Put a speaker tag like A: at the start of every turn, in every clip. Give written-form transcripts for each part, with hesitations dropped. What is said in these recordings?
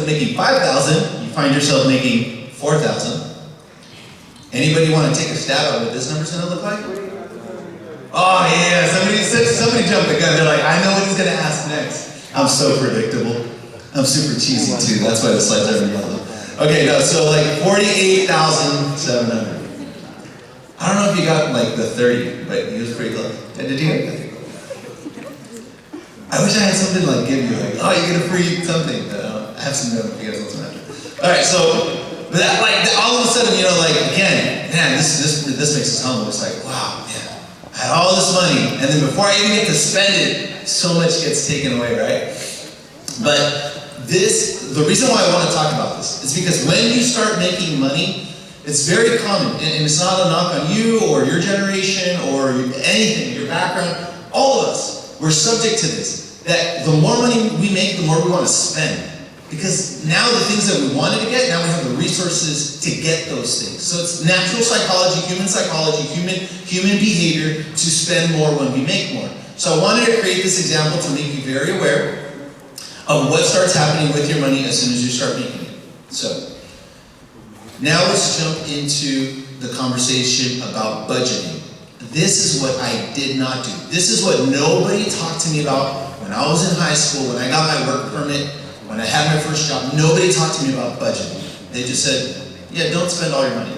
A: making 5,000, you find yourself making 4,000. Anybody want to take a stab at what this number's going to look like? Oh yeah, somebody jumped the gun. They're like, I know what he's going to ask next. I'm so predictable. I'm super cheesy too. That's why the slides are in yellow. Okay, no, so like 48,700. I don't know if you got like the 30, but he was pretty close. Did you? I wish I had something to like give you, like, oh, you get a free something. I have some notes if you guys want some after. All right, so that like all of a sudden, you know, like again, man, this makes us humble. It's like, wow, man, I had all this money, and then before I even get to spend it, so much gets taken away, right? But the reason why I want to talk about this is because when you start making money, it's very common, and it's not a knock on you or your generation or anything, your background, all of us, we're subject to this, that the more money we make, the more we want to spend. Because now the things that we wanted to get, now we have the resources to get those things. So it's natural psychology, human behavior to spend more when we make more. So I wanted to create this example to make you very aware of what starts happening with your money as soon as you start making it. So now let's jump into the conversation about budgeting. This is what I did not do. This is what nobody talked to me about when I was in high school, when I got my work permit, when I had my first job. Nobody talked to me about budgeting. They just said, yeah, don't spend all your money.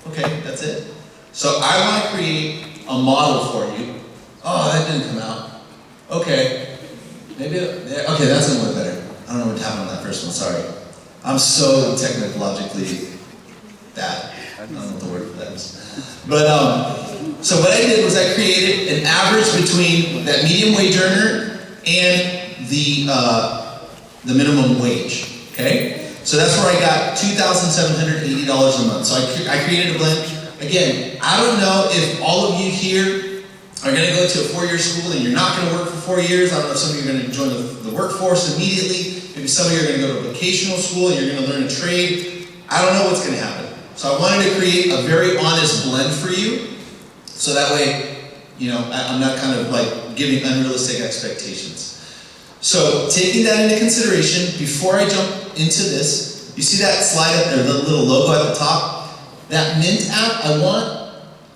A: Okay, that's it. So I want to create a model for you. Oh, that didn't come out. Okay. Okay, that's a little better. I don't know what happened on that first one, sorry. I'm so technologically bad. I don't know what the word for that is. But, so what I did was I created an average between that medium wage earner and the minimum wage, okay? So that's where I got $2,780 a month. So I created a blend. Again, I don't know if all of you here are going to go to a 4-year school and you're not going to work for 4 years. I don't know if some of you are going to join the workforce immediately. Maybe some of you are going to go to vocational school and you're going to learn a trade. I don't know what's going to happen. So I wanted to create a very honest blend for you. So that way, you know, I'm not kind of like giving unrealistic expectations. So taking that into consideration, before I jump into this, you see that slide up there, the little logo at the top? That Mint app, I want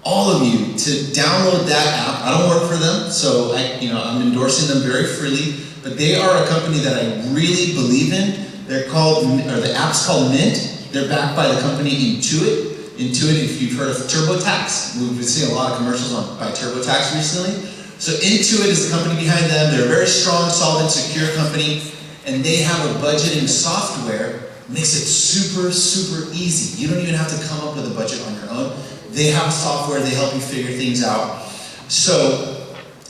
A: all of you to download that app. I don't work for them, so I'm endorsing them very freely, but they are a company that I really believe in. The app's called Mint. They're backed by the company Intuit. Intuit, if you've heard of TurboTax, we've been seeing a lot of commercials by TurboTax recently. So Intuit is the company behind them. They're a very strong, solvent, secure company, and they have a budgeting software. Makes it super, super easy. You don't even have to come up with a budget on your own. They have software, they help you figure things out. So,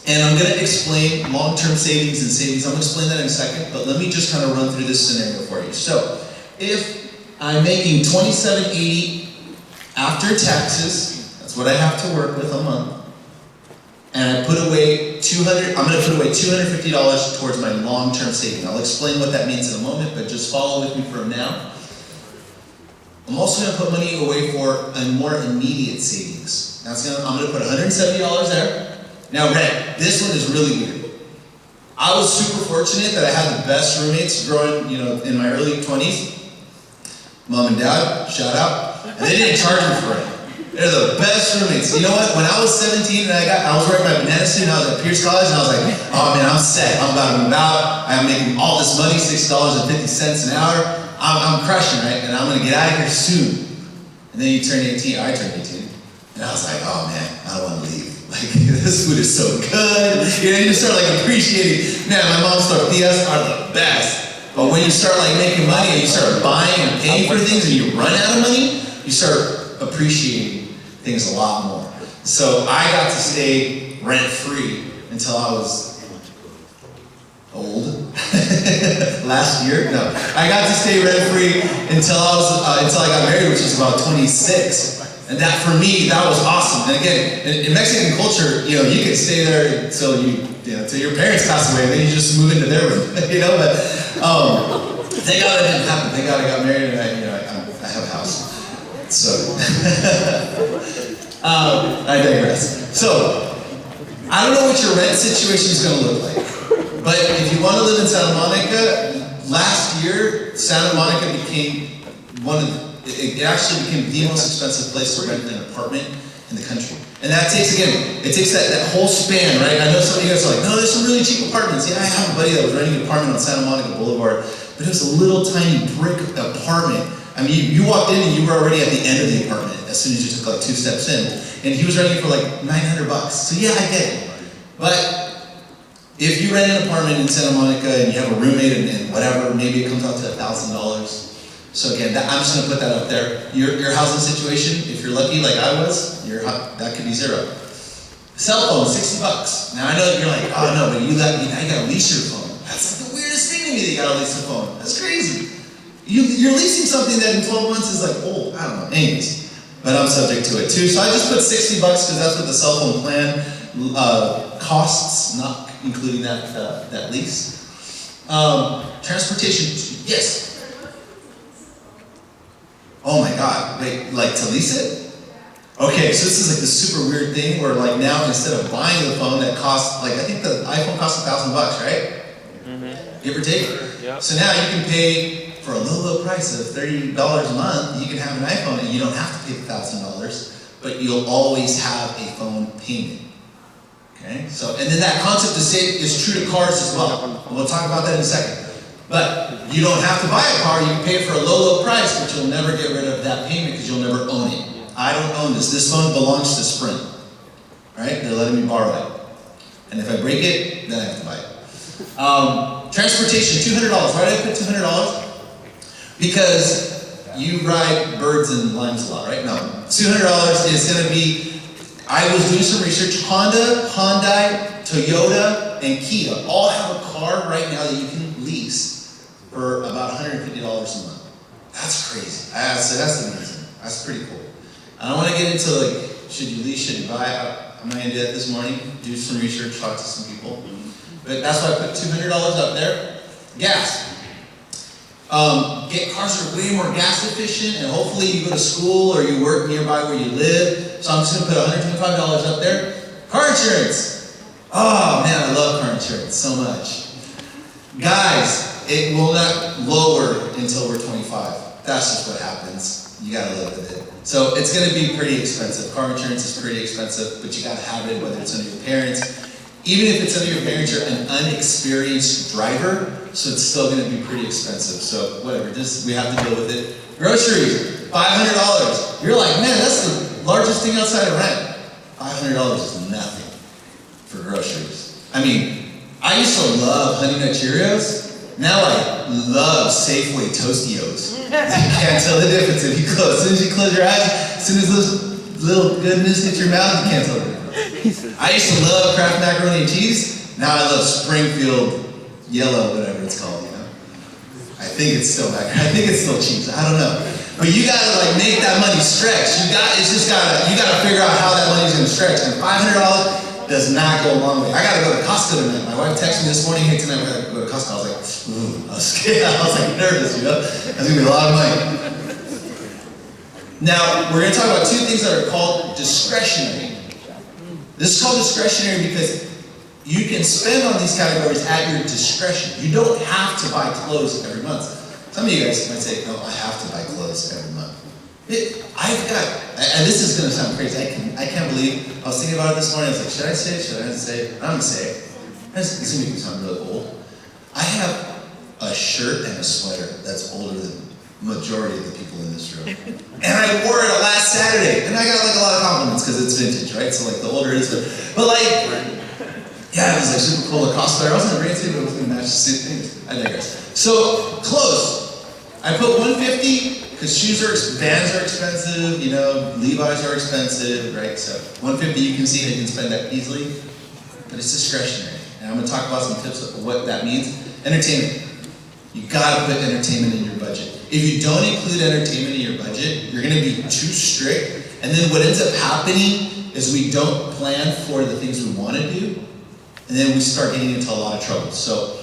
A: and I'm going to explain long-term savings and savings. I'm going to explain that in a second, but let me just kind of run through this scenario for you. So, if I'm making $2,780 after taxes, that's what I have to work with a month, and I put away I'm going to put away $250 towards my long-term saving. I'll explain what that means in a moment, but just follow with me for now. I'm also going to put money away for a more immediate savings. I'm going to put $170 there. Now, Red, this one is really weird. I was super fortunate that I had the best roommates growing, in my early 20s. Mom and Dad, shout out. And they didn't charge me for it. They're the best roommates. You know what? When I was 17 and I was wearing my banana suit and I was at Pierce College and I was like, oh man, I'm set. I'm about to move out. I'm making all this money, $6.50 an hour. I'm crushing, right? And I'm going to get out of here soon. And then you turn 18, I turned 18. And I was like, oh man, I don't want to leave. Like, this food is so good. You start like appreciating, man, my mom's tortillas are the best. But when you start like making money and you start buying and paying for things and you run out of money, you start appreciating things a lot more. So I got to stay rent-free until I was old. Last year? No. I got to stay rent-free until I got married, which is about 26. And that, for me, that was awesome. And again, in Mexican culture, you can stay there until till your parents pass away, and then you just move into their room, But thank God that didn't happen. Thank God I got married, and I have a house. So I digress. So I don't know what your rent situation is going to look like, but if you want to live in Santa Monica, last year, Santa Monica became it actually became the most expensive place to rent an apartment in the country. And that takes, again, it takes that whole span, right? I know some of you guys are like, no, there's some really cheap apartments. Yeah, I have a buddy that was renting an apartment on Santa Monica Boulevard, but it was a little tiny brick apartment. I mean, you walked in and you were already at the end of the apartment as soon as you took like 2 steps in. And he was renting it for like $900. So yeah, I get it. But if you rent an apartment in Santa Monica and you have a roommate and whatever, maybe it comes out to $1,000. So again, I'm just gonna put that up there. Your housing situation, if you're lucky like I was, that could be $0. Cell phone, $60. Now I know you're like, oh no, but now you gotta lease your phone. That's like the weirdest thing to me that you gotta lease a phone. That's crazy. You're leasing something that in 12 months is like old. I don't know. Anyways, but I'm subject to it too. So I just put $60 because that's what the cell phone plan costs, not including that lease. Transportation, yes. Oh my God, wait, like to lease it? Okay, so this is like the super weird thing where like now instead of buying the phone that costs, like I think the iPhone costs $1,000, right? Mm-hmm. Give or take? Yep. So now you can pay for a low price of $30 a month, you can have an iPhone and you don't have to pay $1,000, but you'll always have a phone payment. Okay, so, and then that concept is true to cars as well. And we'll talk about that in a second. But you don't have to buy a car, you can pay it for a low price, but you'll never get rid of that payment because you'll never own it. I don't own this. This phone belongs to Sprint. Right? They're letting me borrow it. And if I break it, then I have to buy it. Transportation, $200. Why did I put $200? Because you ride birds and limes a lot, right? No. $200 is going to be, I was doing some research. Honda, Hyundai, Toyota, and Kia all have a car right now that you can lease for about $150 a month. That's crazy. So that's amazing. That's pretty cool. I don't want to get into like, should you lease, should you buy? I'm not going to do that this morning. Do some research, talk to some people. But that's why I put $200 up there. Gas. Cars are way more gas efficient, and hopefully you go to school or you work nearby where you live. So I'm just going to put $125 up there. Car insurance. Oh man, I love car insurance so much. Guys, it will not lower until we're 25. That's just what happens. You gotta live with it. So it's gonna be pretty expensive. Car insurance is pretty expensive, but you gotta have it whether it's under your parents. Even if it's under your parents, you're an unexperienced driver, so it's still gonna be pretty expensive. So whatever, we have to deal with it. Groceries, $500. You're like, man, that's the largest thing outside of rent. $500 is nothing for groceries. I mean, I used to love Honey Nut Cheerios. Now I love Safeway Tostios. You can't tell the difference if you close. As soon as you close your eyes, as soon as those little goodness hit your mouth, you can't tell the difference. I used to love Kraft macaroni and cheese. Now I love Springfield Yellow, whatever it's called, you know. I think it's still cheese. I don't know. But you gotta like make that money stretch. You gotta figure out how that money's gonna stretch. And $500 does not go a long way. I gotta go to Costco tonight. My wife texted me this morning, hey, tonight we gotta go to Costco. I was like, ooh, I was scared. I was like nervous, you know? That's gonna be a lot of money. Now, we're gonna talk about two things that are called discretionary. This is called discretionary because you can spend on these categories at your discretion. You don't have to buy clothes every month. Some of you guys might say, no, I have to buy clothes every month. And this is going to sound crazy. I can't believe, I was thinking about it this morning. I was like, should I say it? Should I not say it? I'm going to say it. It's going to make me sound really old. I have a shirt and a sweater that's older than the majority of the people in this room. And I wore it last Saturday. And I got like a lot of compliments because it's vintage, right? So like the older it is, but like, yeah, it was like super cool Lacoste sweater. I wasn't a brand suit, but it was going to match the suit things. I digress. So, clothes. I put $150 because Vans are expensive, you know, Levi's are expensive, right? So $150 you can see how you can spend that easily, but it's discretionary. And I'm going to talk about some tips of what that means. Entertainment. You got to put entertainment in your budget. If you don't include entertainment in your budget, you're going to be too strict. And then what ends up happening is we don't plan for the things we want to do, and then we start getting into a lot of trouble. So